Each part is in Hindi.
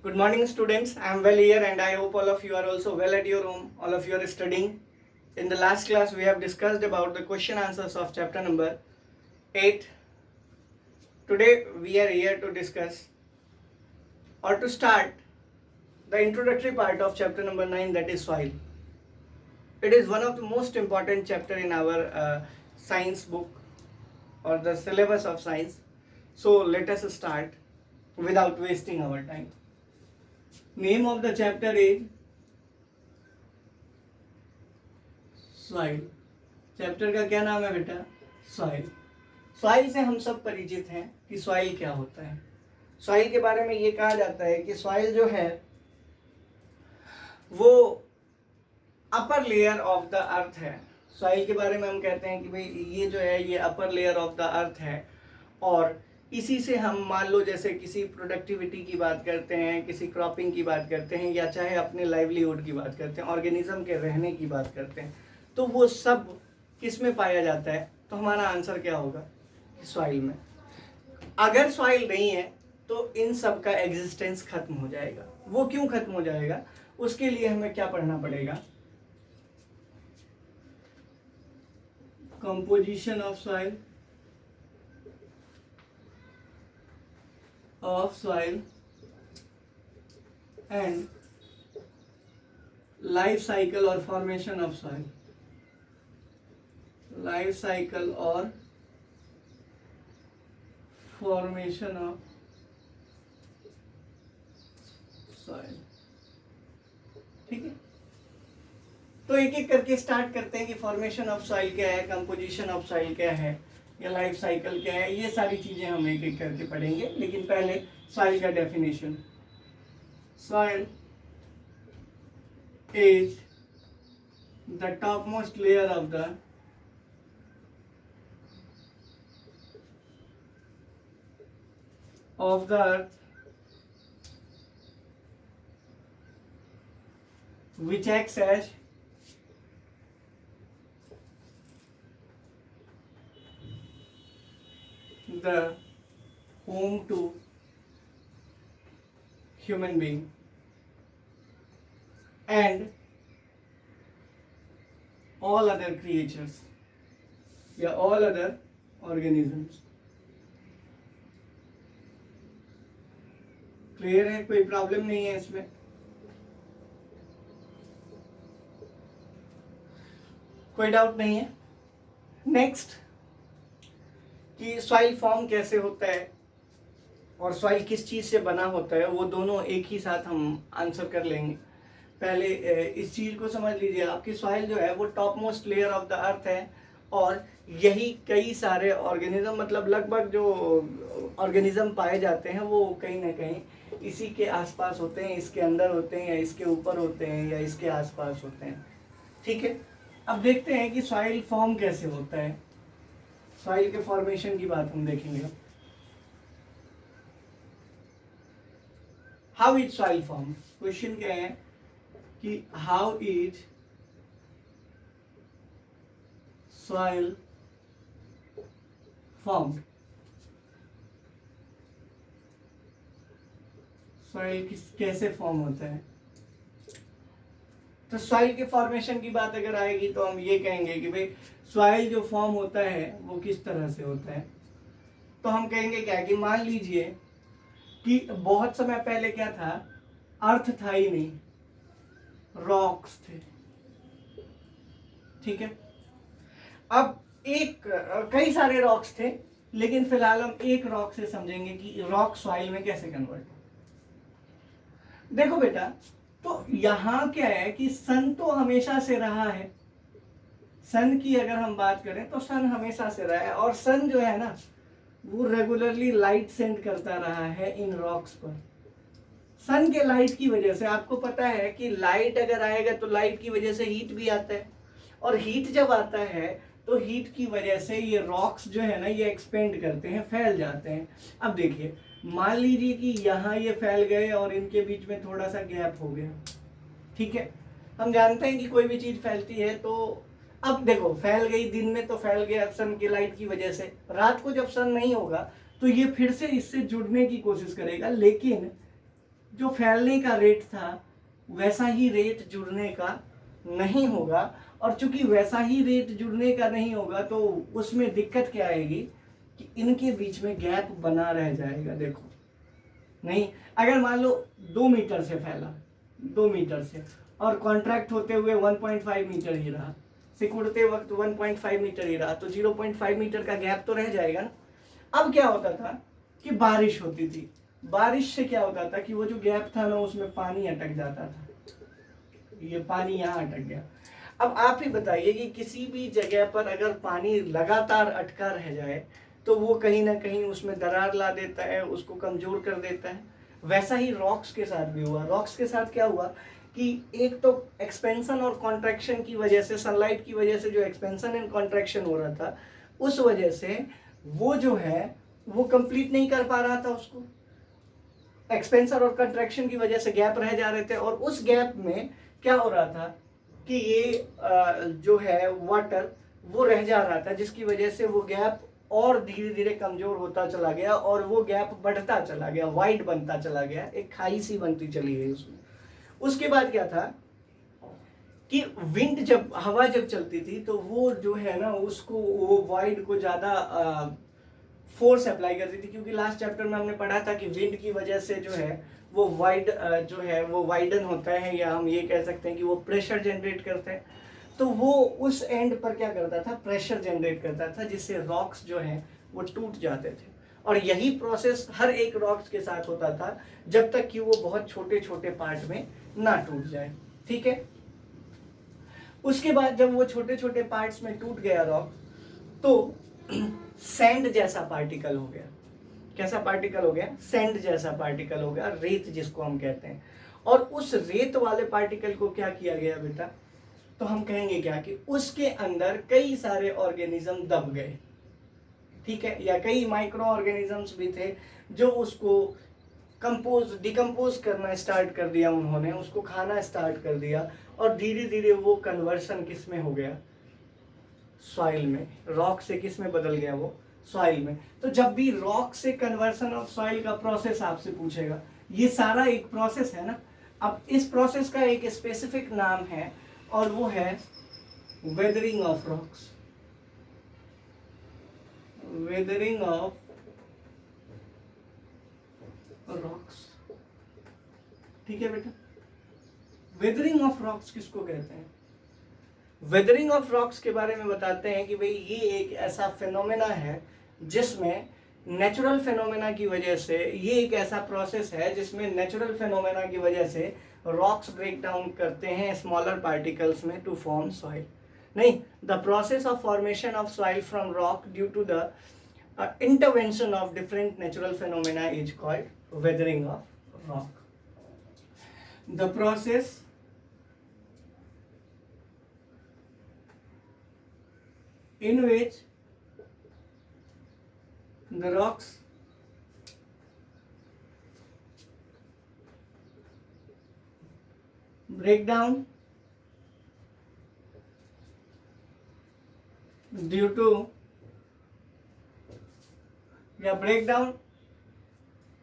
Good morning, students. I am well here, and I hope all of you are also well at your home. All of you are studying. In the last class, we have discussed about the question answers of chapter number 8. Today, we are here to discuss or to start the introductory part of chapter number 9, that is soil. It is one of the most important chapter in our science book or the syllabus of science. So, let us start without wasting our time. Name of the chapter is soil. Chapter का क्या नाम है बेटा? सॉइल। सॉइल से हम सब परिचित हैं कि सॉइल क्या होता है। सॉइल के बारे में ये कहा जाता है कि सॉइल जो है वो upper layer of the earth है। सॉइल के बारे में हम कहते हैं कि भाई ये जो है ये upper layer of the earth है, और इसी से हम मान लो जैसे किसी प्रोडक्टिविटी की बात करते हैं, किसी क्रॉपिंग की बात करते हैं, या चाहे अपने लाइवलीहुड की बात करते हैं, ऑर्गेनिज्म के रहने की बात करते हैं, तो वो सब किस में पाया जाता है? तो हमारा आंसर क्या होगा? सॉइल में। अगर सॉइल नहीं है तो इन सब का एग्जिस्टेंस खत्म हो जाएगा। वो क्यों खत्म हो जाएगा? उसके लिए हमें क्या पढ़ना पड़ेगा? Composition of soil and life cycle और formation of soil. Life cycle और फॉर्मेशन ऑफ सॉइल। ठीक है, तो एक एक करके स्टार्ट करते हैं कि फॉर्मेशन ऑफ सॉइल क्या है, कंपोजिशन ऑफ सॉइल क्या है, या लाइफ साइकिल क्या है। ये सारी चीजें हम एक एक करके पढ़ेंगे, लेकिन पहले सॉइल का definition. Soil is the top most layer of the earth which acts as the home to human being and all other creatures या all other organisms। क्लियर है? कोई प्रॉब्लम नहीं है इसमें? कोई डाउट नहीं है? नेक्स्ट, कि सॉइल फॉर्म कैसे होता है और सॉइल किस चीज से बना होता है, वो दोनों एक ही साथ हम आंसर कर लेंगे। पहले इस चीज को समझ लीजिए, आपकी सॉइल जो है वो top most layer of the earth है, और यही कई सारे ऑर्गेनिज्म, मतलब लगभग जो ऑर्गेनिज्म पाए जाते हैं वो कहीं ना कहीं इसी के आसपास होते हैं, इसके अंदर होते हैं, या इसके ऊपर होते हैं, या इसके आसपास होते हैं। ठीक है, अब देखते हैं कि सॉइल फॉर्म कैसे होता है। सॉइल के फॉर्मेशन की बात हम देखेंगे। How is soil form? Question क्या है कि how is soil formed? Soil कैसे फॉर्म होता है? तो सॉइल के फॉर्मेशन की बात अगर आएगी तो हम ये कहेंगे कि भाई सॉइल जो फॉर्म होता है वो किस तरह से होता है। तो हम कहेंगे क्या कि मान लीजिए कि बहुत समय पहले क्या था, अर्थ था ही नहीं, रॉक्स थे। ठीक है, अब कई सारे रॉक्स थे, लेकिन फिलहाल हम एक रॉक से समझेंगे कि रॉक सॉइल में कैसे कन्वर्ट हो। देखो बेटा, तो यहां क्या है कि सन तो हमेशा से रहा है। सन की अगर हम बात करें तो सन हमेशा से रहा है, और सन जो है ना वो रेगुलरली लाइट सेंड करता रहा है इन रॉक्स पर। सन के लाइट की वजह से, आपको पता है कि लाइट अगर आएगा तो लाइट की वजह से हीट भी आता है, और हीट जब आता है तो हीट की वजह से ये रॉक्स जो है ना ये एक्सपेंड करते हैं, फैल जाते हैं। अब देखिए, मान लीजिए कि यहाँ ये फैल गए और इनके बीच में थोड़ा सा गैप हो गया। ठीक है, हम जानते हैं कि कोई भी चीज फैलती है तो अब देखो, फैल गई दिन में तो फैल गया सन की लाइट की वजह से, रात को जब सन नहीं होगा तो ये फिर से इससे जुड़ने की कोशिश करेगा, लेकिन जो फैलने का रेट था वैसा ही रेट जुड़ने का नहीं होगा, और चूंकि वैसा ही रेट जुड़ने का नहीं होगा तो उसमें दिक्कत क्या आएगी कि इनके बीच में गैप बना रह जाएगा। देखो नहीं, अगर मान लो 2 मीटर से फैला, 2 मीटर से, और कॉन्ट्रैक्ट होते हुए 1.5 मीटर ही रहा, सिकुड़ते वक्त 1.5 मीटर ही रहा, तो 0.5 मीटर का गैप तो रह जाएगा ना। अब क्या होता था कि बारिश होती थी, बारिश से क्या होता था कि वो जो गैप था ना उसमें पानी अटक जाता था, ये पानी यहाँ अटक गया। अब आप ही बताइए कि किसी भी जगह पर अगर पानी लगातार अटका रह जाए तो वो कहीं ना कहीं उसमें दरार ला देता है, उसको कमजोर कर देता है। वैसा ही रॉक्स के साथ भी हुआ। रॉक्स के साथ क्या हुआ कि एक तो एक्सपेंशन और कॉन्ट्रैक्शन की वजह से, सनलाइट की वजह से जो एक्सपेंशन एंड कॉन्ट्रैक्शन हो रहा था, उस वजह से वो जो है वो कंप्लीट नहीं कर पा रहा था उसको। एक्सपेंशन और कंट्रैक्शन की वजह से गैप रह जा रहे थे, और उस गैप में क्या हो रहा था कि ये जो है वाटर वो रह जा रहा था, जिसकी वजह से वो गैप और धीरे धीरे कमजोर होता चला गया, और वो गैप बढ़ता चला गया, वाइड बनता चला गया, एक खाई सी बनती चली गई उसमें। उसके बाद क्या था कि विंड, जब हवा जब चलती थी तो वो जो है ना उसको, वो वाइड को ज्यादा फोर्स अप्लाई करती थी, क्योंकि लास्ट चैप्टर में हमने पढ़ा था कि विंड की वजह से जो है वो वाइड जो है वो वाइडन होता है, या हम ये कह सकते हैं कि वो प्रेशर जनरेट करते हैं। तो वो उस एंड पर क्या करता था, प्रेशर जनरेट करता था, जिससे रॉक्स जो है वो टूट जाते थे। और यही प्रोसेस हर एक रॉक्स के साथ होता था जब तक कि वो बहुत छोटे छोटे पार्ट में ना टूट जाए। ठीक है, उसके बाद जब वो छोटे छोटे पार्ट्स में टूट गया रॉक, तो सैंड जैसा पार्टिकल हो गया। कैसा पार्टिकल हो गया? सैंड जैसा पार्टिकल हो गया, रेत जिसको हम कहते हैं। और उस रेत वाले पार्टिकल को क्या किया गया बेटा, तो हम कहेंगे क्या कि उसके अंदर कई सारे ऑर्गेनिज्म दब गए। ठीक है, या कई माइक्रो ऑर्गेनिजम्स भी थे जो उसको डिकम्पोज करना स्टार्ट कर दिया, उन्होंने उसको खाना स्टार्ट कर दिया, और धीरे धीरे वो कन्वर्सन किस में हो गया, सॉइल में। रॉक से किस में बदल गया वो, सॉइल में। तो जब भी रॉक से कन्वर्सन ऑफ सॉइल का प्रोसेस आपसे पूछेगा, ये सारा एक प्रोसेस है ना। अब इस प्रोसेस का एक स्पेसिफिक नाम है, और वो है weathering of rocks. Weathering of rocks. ठीक है बेटा, वेदरिंग ऑफ रॉक्स किसको कहते हैं? वेदरिंग ऑफ रॉक्स के बारे में बताते हैं कि भाई ये एक ऐसा फिनोमेना है जिसमें नेचुरल फिनोमेना की वजह से, ये एक ऐसा प्रोसेस है जिसमें नेचुरल फिनोमेना की वजह से रॉक्स ब्रेक डाउन करते हैं स्मॉलर पार्टिकल्स में टू फॉर्म सॉइल। नहीं, the process of formation of soil from rock due to the intervention of different natural phenomena is called weathering of rock. The process in which the rocks break down due to break down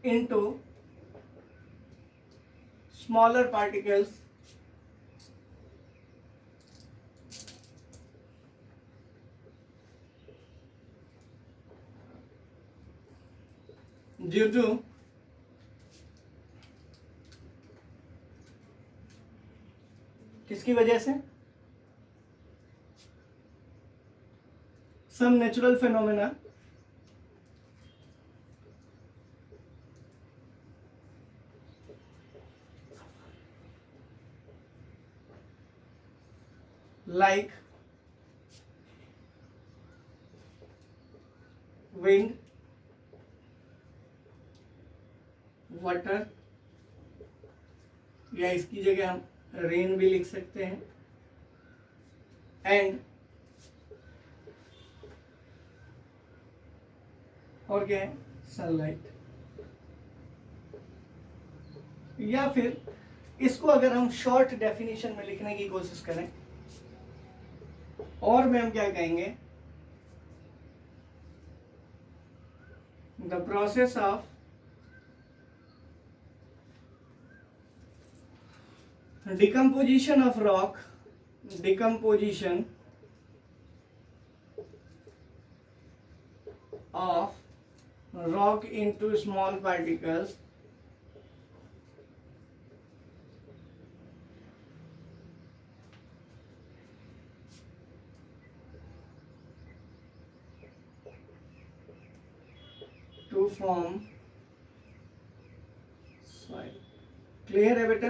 into smaller particles due to किसकी वजह से? some natural phenomena like wind, water, या इसकी जगह हम रेन भी लिख सकते हैं, एंड और क्या है, सनलाइट। या फिर इसको अगर हम शॉर्ट डेफिनेशन में लिखने की कोशिश करें, और में हम क्या कहेंगे, the process of decomposition of rock, decomposition of rock into small particles to form soil. Clear है बेटा?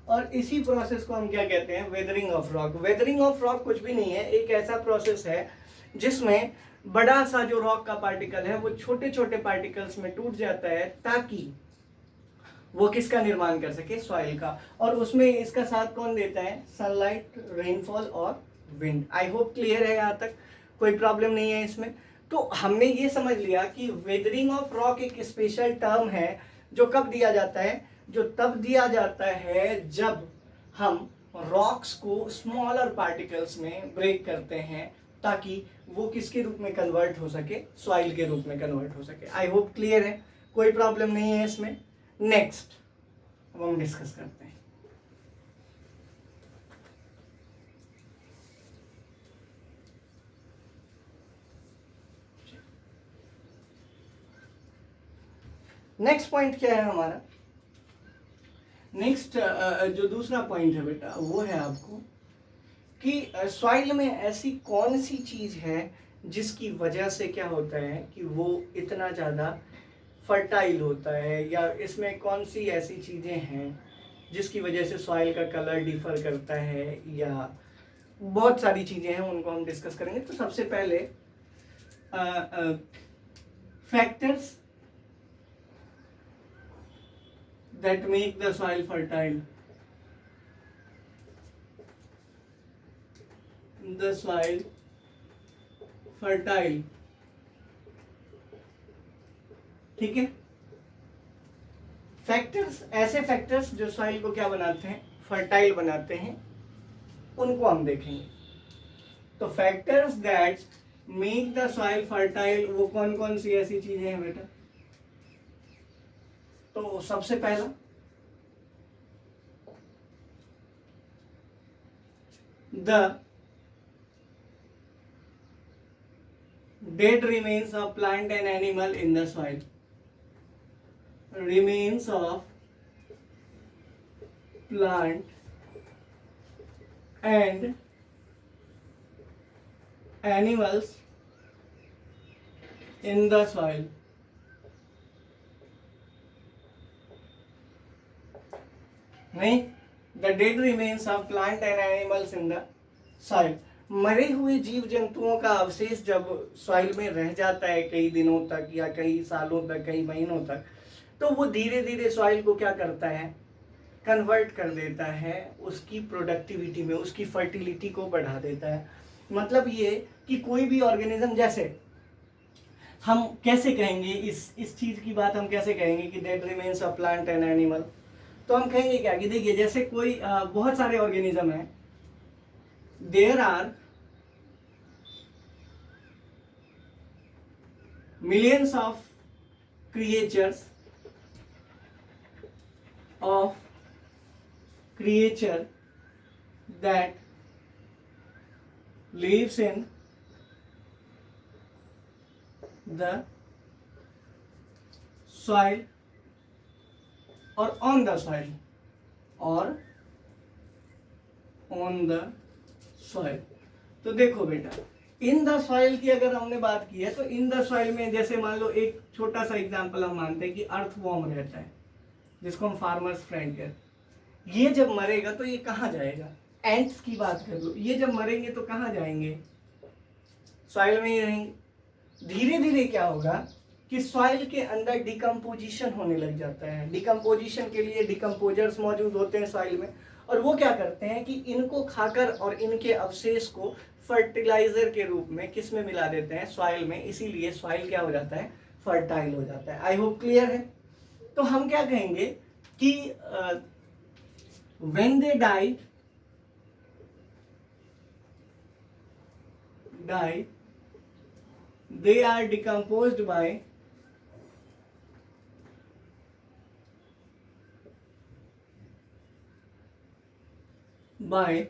और इसी प्रोसेस को हम क्या कहते हैं? Weathering of rock. Weathering of rock कुछ भी नहीं है, एक ऐसा प्रोसेस है जिसमें बड़ा सा जो रॉक का पार्टिकल है वो छोटे छोटे पार्टिकल्स में टूट जाता है ताकि वो किसका निर्माण कर सके? सॉइल का. और उसमें इसका साथ कौन देता है? सनलाइट, रेनफॉल और विंड. आई होप क्लियर है यहाँ तक, कोई प्रॉब्लम नहीं है इसमें. तो हमने ये समझ लिया कि वेदरिंग ऑफ रॉक एक स्पेशल टर्म है जो कब दिया जाता है? जो तब दिया जाता है जब हम रॉक्स को स्मॉलर पार्टिकल्स में ब्रेक करते हैं ताकि वो किसके रूप में कन्वर्ट हो सके? सॉइल के रूप में कन्वर्ट हो सके. आई होप क्लियर है, कोई प्रॉब्लम नहीं है इसमें. नेक्स्ट अब हम डिस्कस करते हैं. नेक्स्ट पॉइंट क्या है हमारा? नेक्स्ट जो दूसरा पॉइंट है बेटा वो है आपको कि सॉइल में ऐसी कौन सी चीज है जिसकी वजह से क्या होता है कि वो इतना ज़्यादा फर्टाइल होता है, या इसमें कौन सी ऐसी चीज़ें हैं जिसकी वजह से सॉइल का कलर डिफर करता है, या बहुत सारी चीज़ें हैं, उनको हम डिस्कस करेंगे. तो सबसे पहले factors that make the soil fertile. The soil fertile. ठीक है. फैक्टर्स, ऐसे फैक्टर्स जो सॉइल को क्या बनाते हैं? फर्टाइल बनाते हैं, उनको हम देखेंगे. तो factors that make the soil fertile, वो कौन कौन सी ऐसी चीजें हैं बेटा? तो सबसे पहला the dead remains of plant and animal in the soil. Remains of plant and animals in the soil. नहीं, the dead remains of plant and animals in the soil. मरे हुए जीव जंतुओं का अवशेष जब सॉइल में रह जाता है कई दिनों तक या कई सालों तक, कई महीनों तक, तो वो धीरे धीरे सॉइल को क्या करता है? कन्वर्ट कर देता है उसकी प्रोडक्टिविटी में, उसकी फर्टिलिटी को बढ़ा देता है. मतलब ये कि कोई भी ऑर्गेनिज्म, जैसे हम कैसे कहेंगे इस चीज की बात हम कैसे कहेंगे कि dead remains of plant and animal? तो हम कहेंगे क्या कि देखिए जैसे कोई बहुत सारे ऑर्गेनिज्म हैं, there are millions of creatures that lives in the soil or on the soil तो देखो बेटा, इन द सॉइल की अगर हमने बात की है तो इन द सॉइल में जैसे मान लो एक छोटा सा एग्जांपल हम मानते हैं कि अर्थवॉर्म रहता है जिसको हम फार्मर्स फ्रेंड कहते हैं. ये जब मरेगा तो ये कहाँ जाएगा? एंट्स की बात कर लो, ये जब मरेंगे तो कहाँ जाएंगे? सॉइल में ही रहेंगे. धीरे धीरे क्या होगा कि सॉइल के अंदर डिकम्पोजिशन होने लग जाता है. डिकम्पोजिशन के लिए डिकम्पोजर्स मौजूद होते हैं सॉइल में, और वो क्या करते हैं कि इनको खाकर और इनके अवशेष को फर्टिलाइजर के रूप में किस में मिला देते हैं? सॉइल में. इसीलिए सॉइल क्या हो जाता है? फर्टाइल हो जाता है. आई होप क्लियर है. तो हम क्या कहेंगे कि when they die they are decomposed by by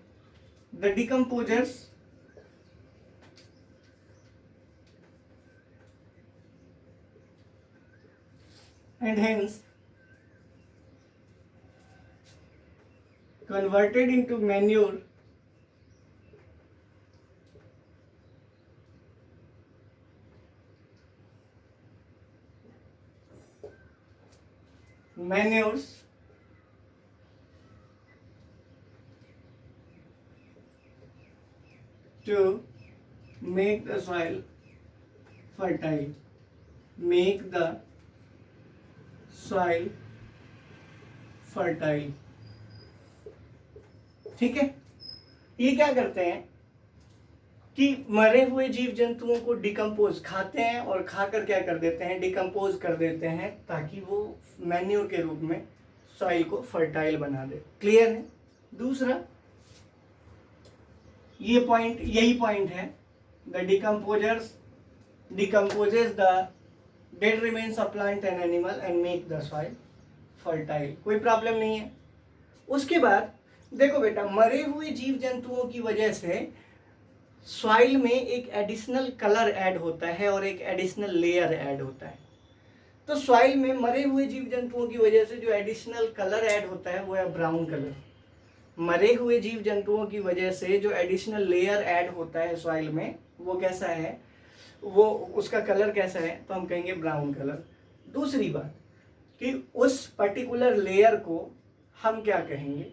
the decomposers and hence converted into manure manures to make the soil fertile, make the soil fertile। ठीक है, ये क्या करते हैं कि मरे हुए जीव जंतुओं को डिकम्पोज खाते हैं और खाकर क्या कर देते हैं, डिकम्पोज कर देते हैं ताकि वो मैन्योर के रूप में सॉइल को फर्टाइल बना दे। क्लियर है? दूसरा ये पॉइंट, यही पॉइंट है, the decomposes the dead remains of plant and animal and make the soil fertile. कोई प्रॉब्लम नहीं है। उसके बाद देखो बेटा, मरे हुए जीव जंतुओं की वजह से सॉइल में एक एडिशनल कलर ऐड होता है और एक एडिशनल लेयर ऐड होता है। तो सॉइल में मरे हुए जीव जंतुओं की वजह से जो एडिशनल कलर ऐड होता है वो है ब्राउन कलर। मरे हुए जीव जंतुओं की वजह से जो एडिशनल लेयर ऐड होता है सॉइल में वो कैसा है, वो उसका कलर कैसा है, तो हम कहेंगे ब्राउन कलर। दूसरी बात कि उस पर्टिकुलर लेयर को हम क्या कहेंगे,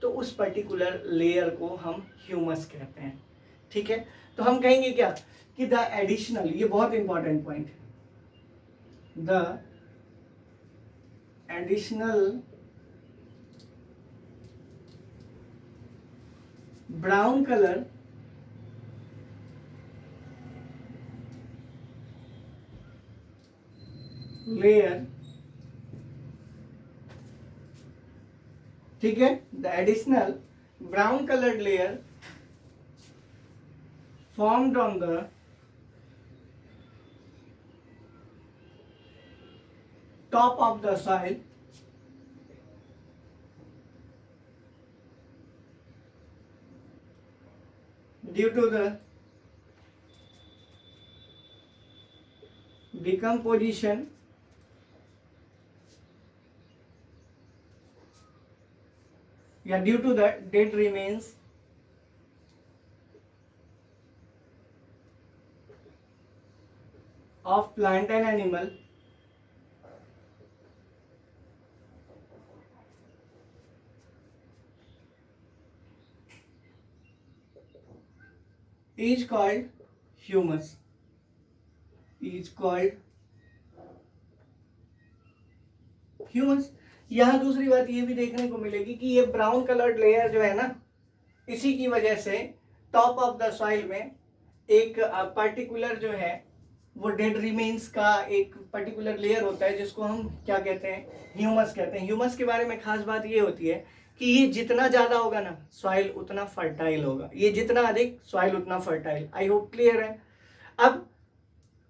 तो उस पर्टिकुलर लेयर को हम ह्यूमस कहते हैं। ठीक है, तो हम कहेंगे क्या कि द एडिशनल, ये बहुत इंपॉर्टेंट पॉइंट है, the additional brown colour layer, ठीक है, the additional brown coloured layer formed on the top of the soil due to the decomposition due to the dead remains of plant and animal is called humus, is called humus। यहाँ दूसरी बात ये भी देखने को मिलेगी कि ये ब्राउन कलर्ड लेयर जो है ना, इसी की वजह से टॉप ऑफ द सॉइल में एक पर्टिकुलर जो है वो डेड रिमेन्स का एक पर्टिकुलर लेयर होता है जिसको हम क्या कहते हैं, ह्यूमस कहते हैं। ह्यूमस के बारे में खास बात ये होती है कि ये जितना ज़्यादा होगा ना सॉइल उतना फर्टाइल होगा, ये जितना अधिक सॉइल उतना फर्टाइल। आई होप क्लियर है। अब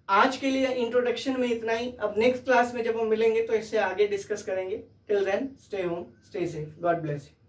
आज के लिए इंट्रोडक्शन में इतना ही। अब नेक्स्ट क्लास में जब हम मिलेंगे तो इससे आगे डिस्कस करेंगे। Till then stay home, stay safe, God bless you.